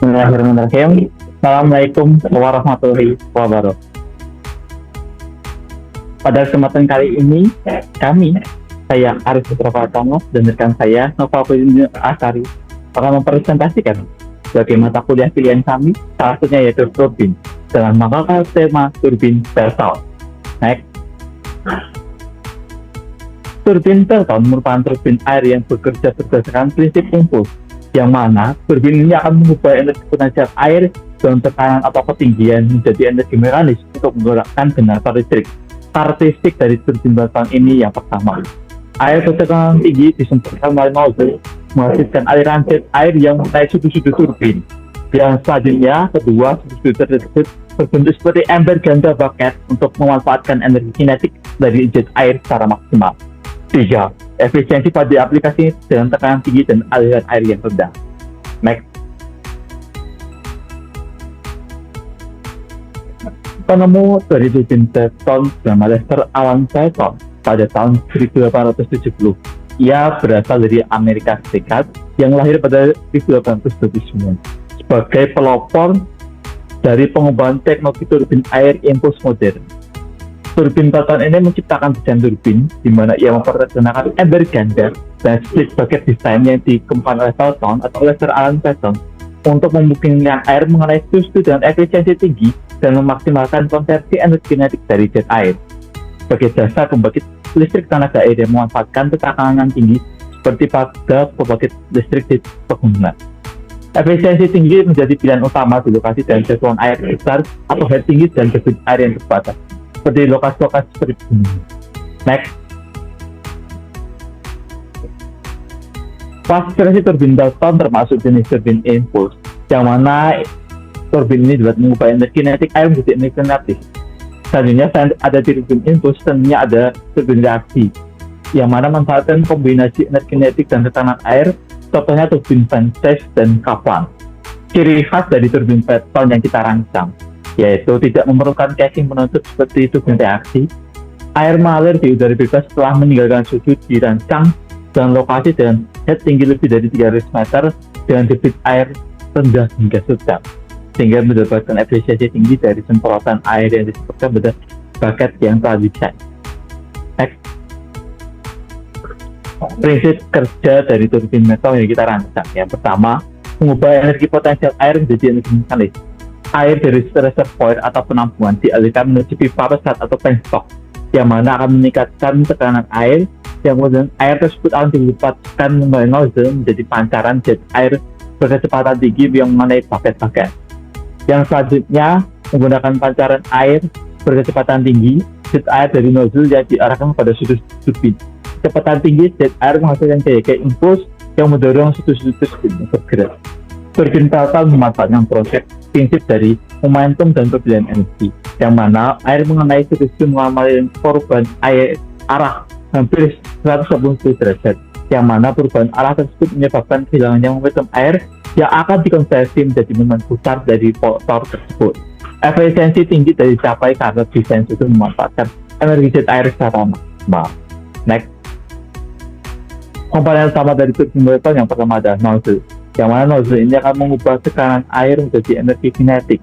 Bismillahirrahmanirrahim. Assalamualaikum warahmatullahi wabarakatuh. Pada kesempatan kali ini, saya Arif Putra Pratama dan rekan saya Nova Putra Asari akan mempresentasikan sebagai mata kuliah pilihan kami, salah satunya yaitu turbin dengan mengangkat tema turbin Pelton. Next. Turbin Pelton merupakan turbin air yang bekerja berdasarkan prinsip impuls, yang mana turbin ini akan mengubah energi potensial air dalam tekanan atau ketinggian menjadi energi mekanis untuk menggerakkan generator listrik. Karakteristik dari turbin Pelton ini yang pertama, air bertekanan tinggi disemprotkan melalui nozzle menghasilkan aliran jet air yang menaik sudut-sudut turbin. Yang selanjutnya, kedua, sudut-sudut tersebut berbentuk seperti ember ganda bucket untuk memanfaatkan energi kinetik dari jet air secara maksimal. 3. Efisiensi pada aplikasi dengan tekanan tinggi dan aliran air yang rendah. Next. Penemu dari turbin Pelton bernama Lester Alan Pelton pada tahun 1870. Ia berasal dari Amerika Serikat yang lahir pada 1829 sebagai pelopor dari pengembangan teknologi turbin air impuls modern. Turbin Pelton ini menciptakan desain turbin di mana ia memperkenalkan ember ganda dan split bucket design yang dikembangkan oleh Pelton atau Lester Alan Pelton untuk memungkinkan air mengenai suhu dengan efisiensi tinggi dan memaksimalkan konversi energi kinetik dari jet air. Sebagai jasa pembangkit listrik tenaga air yang memanfaatkan tekanan tinggi seperti pada pembangkit listrik di pegunungan. Efisiensi tinggi menjadi pilihan utama di lokasi dan jangkauan air besar atau head tinggi dan debit air yang terbatas, seperti lokasi-lokasi seperti pegunungan. Next. Klasifikasi turbin Pelton termasuk jenis turbin impuls, yang mana turbin ini dapat mengubah energi kinetik air menjadi energi kinetik. Selanjutnya ada turbin impuls, tentunya ada turbin reaksi, yang mana memanfaatkan kombinasi energi kinetik dan tekanan air, contohnya turbin Van Cleef dan Kaplan. Ciri khas dari turbin Pelton yang kita rancang, yaitu tidak memerlukan casing penutup seperti turbin reaksi. Air mengalir di udara bebas setelah meninggalkan sudut dirancang dengan lokasi dengan head tinggi lebih dari 300 meter dengan debit air rendah hingga sedang, sehingga mendapatkan efisiensi tinggi dari semprotan air yang disebutkan pada bucket yang telah didesain. Next. Prinsip kerja dari turbin Pelton yang kita rancang. Yang pertama, mengubah energi potensial air menjadi energi mekanis. Air dari reservoir atau penampungan dialirkan menuju pipa pesat atau penstock, yang mana akan meningkatkan tekanan air, yang kemudian air tersebut akan dilipatkan melalui nozzle menjadi pancaran jet air berkecepatan tinggi yang mengenai bucket-bucket. Yang selanjutnya, menggunakan pancaran air berkecepatan tinggi, jet air dari nozzle yang diarahkan pada sudut turbin. Kecepatan tinggi jet air menghasilkan gaya impuls yang mendorong sudut-sudut turbin bergerak. Turbin Pelton memanfaatkan prinsip dari momentum dan perbedaan energi, yang mana air mengenai sudut-sudut mengalami perubahan air arah hampir 180 derajat, yang mana perubahan arah tersebut menyebabkan kehilangannya momentum air yang akan dikonversi menjadi momentum putar dari motor tersebut. Efisiensi tinggi dari dicapai karena desain itu memanfaatkan energi jet air secara maksimal. Next. Komponen utama dari turbin Pelton yang pertama adalah nozzle, yang mana nozzle ini akan mengubah tekanan air menjadi energi kinetik,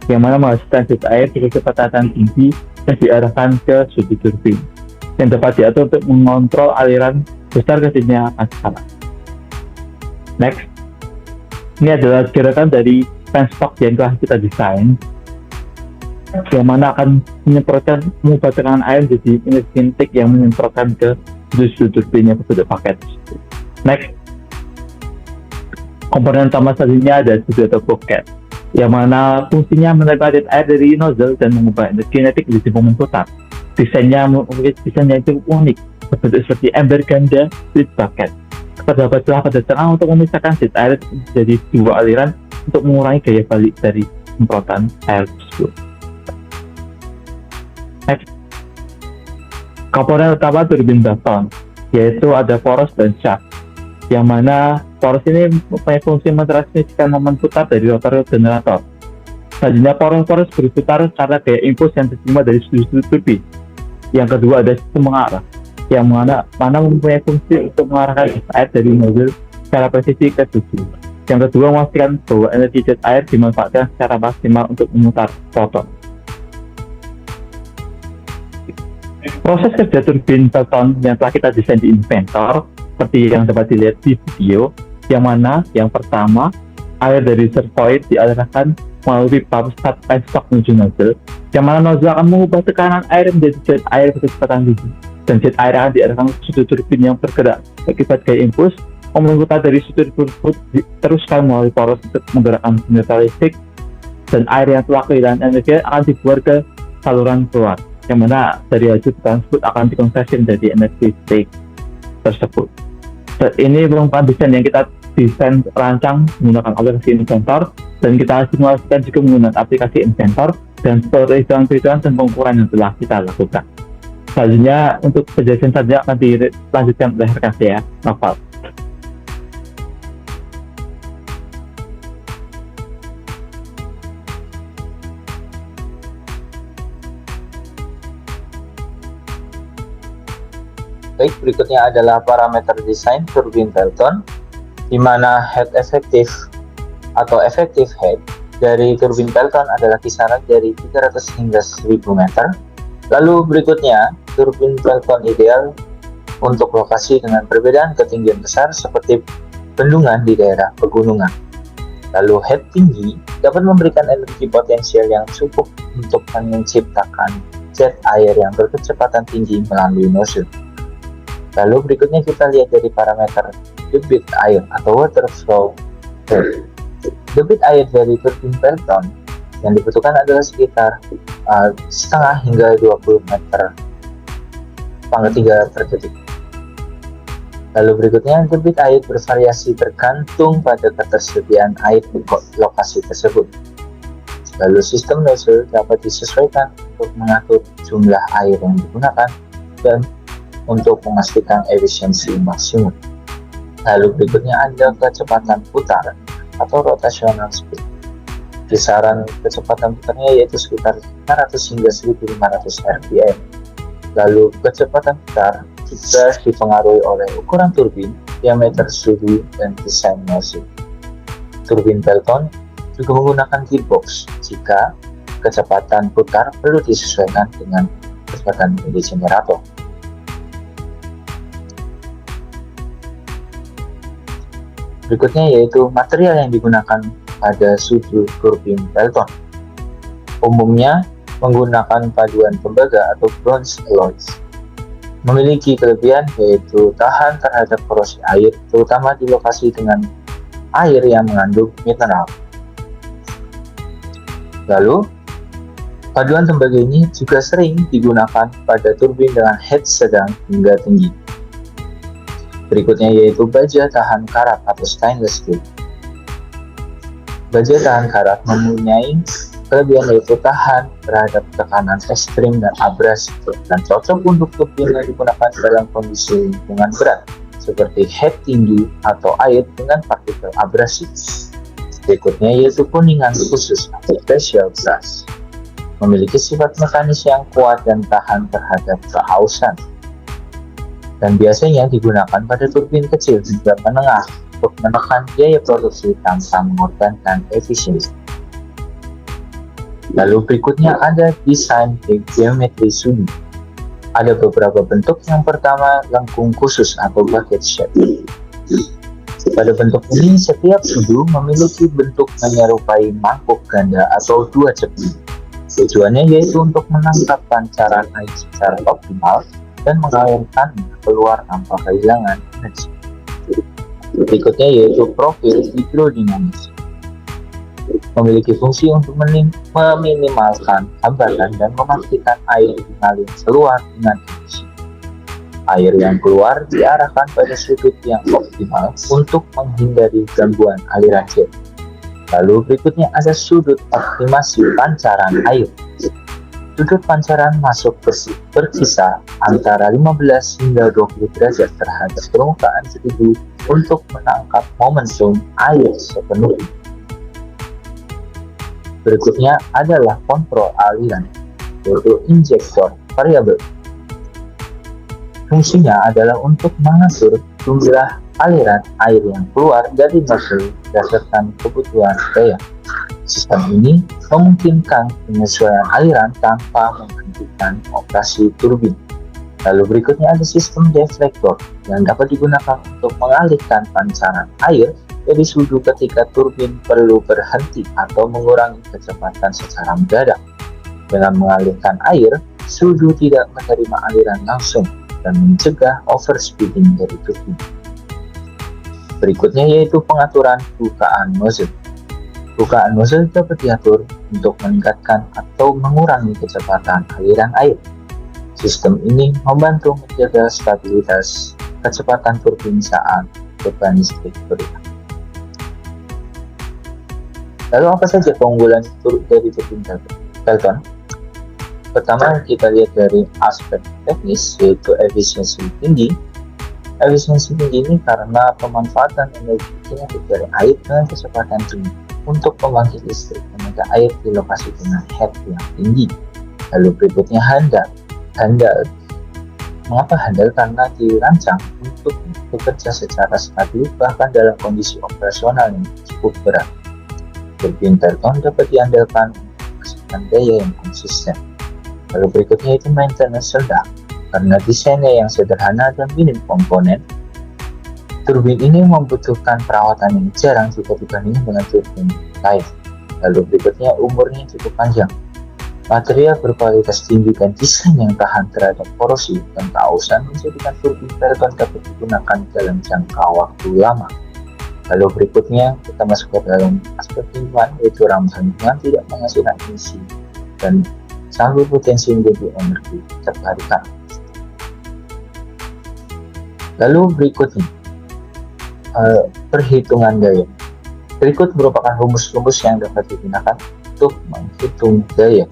yang mana menghasilkan jet air dengan kecepatan tinggi dan diarahkan ke sudut turbin, yang dapat diatur untuk mengontrol aliran besar kecilnya akan. Next. Ini adalah gerakan dari penstock yang telah kita desain, yang mana akan mengubah tekanan air menjadi energi kinetik yang menyemprotkan ke sudut turbin yang berbentuk paket. Next. Komponen utama selanjutnya ada sudut atau bucket, yang mana fungsinya menerima jet air dari nozzle dan mengubah energi kinetik menjadi momentum putar. Desainnya itu unik, berbentuk seperti ember ganda split bucket. Terdapat celah pada tengah untuk memisahkan jet air menjadi dua aliran untuk mengurangi gaya balik dari semprotan air tersebut. Next. Komponen utama turbin Pelton yaitu ada poros dan shaft, yang mana poros ini mempunyai fungsi mentransmisikan momen putar dari rotor generator. Selanjutnya, poros-poros berputar karena gaya impuls yang diterima dari sudut turbin. Yang kedua ada sistem mengarah, yang mana mempunyai fungsi untuk mengarahkan air dari nozzle secara presisi ke tujuan. Yang kedua, memastikan bahwa energi jet air dimanfaatkan secara maksimal untuk memutar rotor. Proses kerja turbin Pelton yang telah kita desain di Inventor, seperti yang dapat dilihat di video, yang mana yang pertama, air dari reservoir dialirkan melalui pipa start penstock menuju nozzle, yang mana nozzle akan mengubah tekanan air menjadi jet air berkecepatan tinggi, dan jet air akan diarahkan ke sudut turbin yang bergerak akibat gaya impuls. Memutar dari sudut tersebut diteruskan melalui poros untuk menggerakkan generator listrik, dan air yang telah kehilangan energi akan dibuang ke saluran keluar, yang mana dari hasil tersebut akan dikonversi menjadi energi listrik tersebut. Dan ini merupakan desain yang kita desain rancang menggunakan aplikasi Inventor, dan kita simulasikan juga menggunakan aplikasi Inventor dan perhitungan-perhitungan dan pengukuran yang telah kita lakukan. Selanjutnya untuk penjelasan saja akan dilanjutkan oleh rekan saya, Noval. Baik, berikutnya adalah parameter desain turbin Pelton, di mana head efektif atau effective head dari turbin Pelton adalah kisaran dari 300 hingga 1000 meter. Lalu berikutnya, turbin Pelton ideal untuk lokasi dengan perbedaan ketinggian besar seperti bendungan di daerah pegunungan. Lalu head tinggi dapat memberikan energi potensial yang cukup untuk menciptakan jet air yang berkecepatan tinggi melalui nozzle. Lalu berikutnya kita lihat dari parameter debit air atau water flow rate. Debit air dari turbin Pelton yang dibutuhkan adalah sekitar setengah hingga 20 meter pangkat 3 per detik. Lalu berikutnya, debit air bervariasi tergantung pada ketersediaan air di lokasi tersebut. Lalu sistem nozzle dapat disesuaikan untuk mengatur jumlah air yang digunakan dan untuk memastikan efisiensi maksimum. Lalu berikutnya ada kecepatan putar atau rotational speed. Kisaran kecepatan putarnya yaitu sekitar 500 hingga 1500 rpm. Lalu kecepatan putar juga dipengaruhi oleh ukuran turbin, diameter sudu, dan desain nozzle. Turbin Pelton juga menggunakan gearbox jika kecepatan putar perlu disesuaikan dengan kecepatan dari generator. Berikutnya yaitu material yang digunakan pada sudu turbin Pelton. Umumnya menggunakan paduan tembaga atau bronze alloys. Memiliki kelebihan yaitu tahan terhadap korosi air, terutama di lokasi dengan air yang mengandung mineral. Lalu, paduan tembaga ini juga sering digunakan pada turbin dengan head sedang hingga tinggi. Berikutnya yaitu baja tahan karat atau stainless steel. Baja tahan karat mempunyai kelebihan yaitu tahan terhadap tekanan ekstrim dan abrasi, dan cocok untuk turbin yang digunakan dalam kondisi lingkungan berat seperti head tinggi atau air dengan partikel abrasi. Berikutnya yaitu kuningan khusus atau special brush. Memiliki sifat mekanis yang kuat dan tahan terhadap kehausan, dan biasanya digunakan pada turbin kecil hingga menengah untuk menekan biaya produksi tanpa mengorbankan efisiensi. Lalu berikutnya ada desain geometri sudu. Ada beberapa bentuk. Yang pertama, lengkung khusus atau bucket shape. Pada bentuk ini, setiap sudu memiliki bentuk menyerupai mangkuk ganda atau dua cepi. Tujuannya yaitu untuk menangkap pancaran air secara optimal dan mengalirkan keluar tanpa kehilangan energi. Berikutnya yaitu profil hidrodinamis. Memiliki fungsi untuk meminimalkan hambatan dan memastikan air mengalir keluar dengan efisien. Air yang keluar diarahkan pada sudut yang optimal untuk menghindari gangguan aliran jet. Lalu berikutnya ada sudut optimasi pancaran air. Sudut pancaran masuk berkisar antara 15 hingga 20 derajat terhadap permukaan sudu untuk menangkap momentum air sepenuhnya. Berikutnya adalah kontrol aliran, yaitu injektor variabel. Fungsinya adalah untuk mengatur jumlah aliran air yang keluar dari nozzle berdasarkan kebutuhan daya. Sistem ini memungkinkan penyesuaian aliran tanpa menghentikan operasi turbin. Lalu berikutnya ada sistem deflektor yang dapat digunakan untuk mengalihkan pancaran air dari sudu ketika turbin perlu berhenti atau mengurangi kecepatan secara mendadak. Dengan mengalihkan air, sudu tidak menerima aliran langsung dan mencegah overspeeding dari turbin. Berikutnya yaitu pengaturan bukaan nozzle. Bukaan nozzle dapat diatur untuk meningkatkan atau mengurangi kecepatan aliran air. Sistem ini membantu menjaga stabilitas kecepatan turbin saat beban listrik berubah. Lalu apa saja keunggulan dari turbin Pelton? Pertama, kita lihat dari aspek teknis, yaitu efisiensi tinggi. Efisiensi tinggi ini karena pemanfaatan energi kinetik dari air dengan kecepatan tinggi untuk pembangkit listrik tenaga air di lokasi dengan head yang tinggi. Lalu berikutnya handal. Mengapa handal? Karena dirancang untuk bekerja secara stabil bahkan dalam kondisi operasional yang cukup berat. Turbin Pelton dapat diandalkan untuk daya yang konsisten. Lalu berikutnya itu maintenance rendah. Karena desainnya yang sederhana dan minim komponen, turbin ini membutuhkan perawatan yang jarang jika dibandingkan dengan turbin lain. Lalu berikutnya umurnya cukup panjang. Material berkualitas tinggi dan desain yang tahan terhadap korosi dan keausan menjadikan turbin Pelton dapat digunakan dalam jangka waktu lama. Lalu berikutnya kita masuk ke dalam aspek lingkungan, yaitu ramah lingkungan, tidak menghasilkan emisi dan selalu potensi menjadi energi terbarukan. Lalu berikutnya perhitungan daya. Berikut merupakan rumus-rumus yang dapat digunakan untuk menghitung daya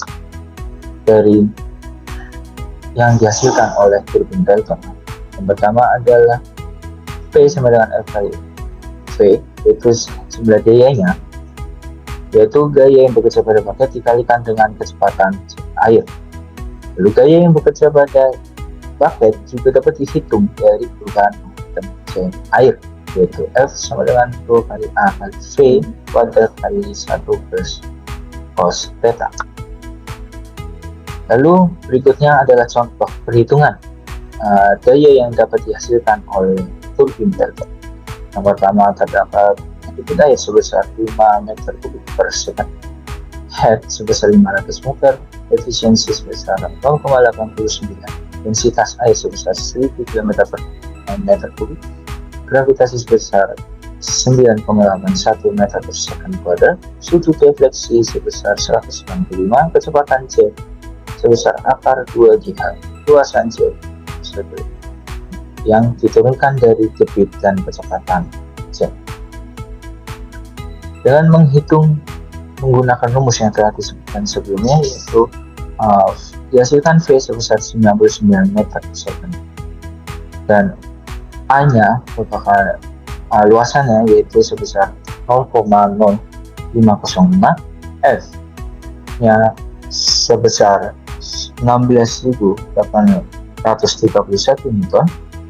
dari yang dihasilkan oleh turbin Pelton. Yang pertama adalah P sama dengan F kali V, yaitu jumlah dayanya, yaitu gaya yang bekerja pada paket dikalikan dengan kecepatan air. Lalu gaya yang bekerja pada paket juga dapat dihitung dari perubahan tenaga air, yaitu F sama dengan 2 kali A kali V kuadrat kali 1 plus cos theta. Lalu berikutnya adalah contoh perhitungan daya yang dapat dihasilkan oleh turbin Pelton. Yang pertama terdapat daya sebesar 5 meter kubik per second, head sebesar 500 meter, efisiensi sebesar 0,89, densitas air sebesar 1000 km per meter kubik, gravitasi sebesar 9,81 meter per second kuadrat, sudu defleksi sebesar 195, kecepatan jet sebesar akar 2 GH, luasan jet yang diturunkan dari debit dan kecepatan jet. Dengan menghitung menggunakan rumus yang telah disebutkan sebelumnya, yaitu dihasilkan V sebesar 99 meter per second dan A-nya merupakan luasannya yaitu sebesar 0,0505, F-nya sebesar 16.831 Newton,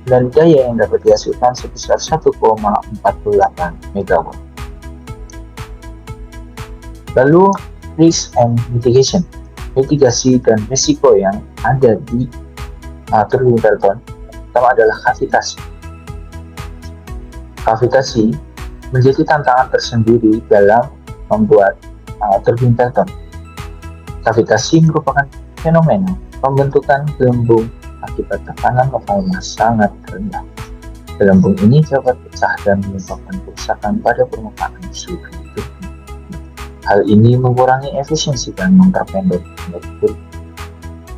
dan daya yang dapat dihasilkan sebesar 1,48 MW. Lalu risk and mitigation, mitigasi dan risiko yang ada di turbin Pelton. Pertama adalah kavitasi. Kavitasi menjadi tantangan tersendiri dalam membuat turbin Pelton. Kavitasi merupakan fenomena pembentukan gelembung akibat tekanan lokal yang sangat rendah. Gelembung ini dapat pecah dan menyebabkan kerusakan pada permukaan sudu turbin. Hal ini mengurangi efisiensi dan memperpendek turbin.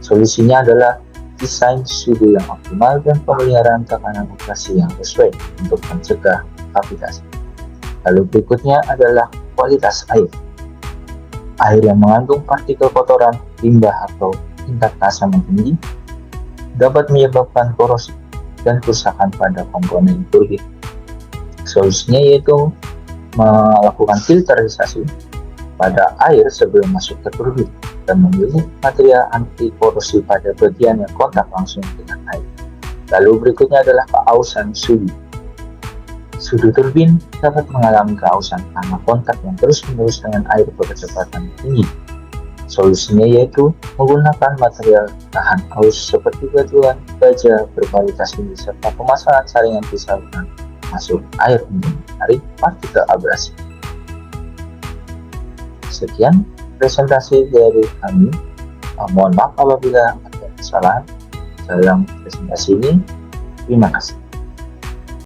Solusinya adalah desain sudu yang optimal dan pemeliharaan tekanan operasi yang sesuai untuk mencegah kavitasi. Lalu berikutnya adalah kualitas air. Air yang mengandung partikel kotoran, limbah atau tingkat asam yang tinggi dapat menyebabkan korosi dan kerusakan pada komponen turbin. Solusinya yaitu melakukan filterisasi pada air sebelum masuk ke turbin dan memilih material anti korosi pada bagian yang kontak langsung dengan air. Lalu berikutnya adalah keausan sudu. Sudu turbin dapat mengalami keausan karena kontak yang terus-menerus dengan air berkecepatan tinggi. Solusinya yaitu menggunakan material tahan aus seperti batuan baja berkualitas tinggi serta pemasangan saringan saluran masuk air untuk mencari partikel abrasi. Sekian presentasi dari kami. Mohon maaf apabila ada kesalahan dalam presentasi ini. Terima kasih.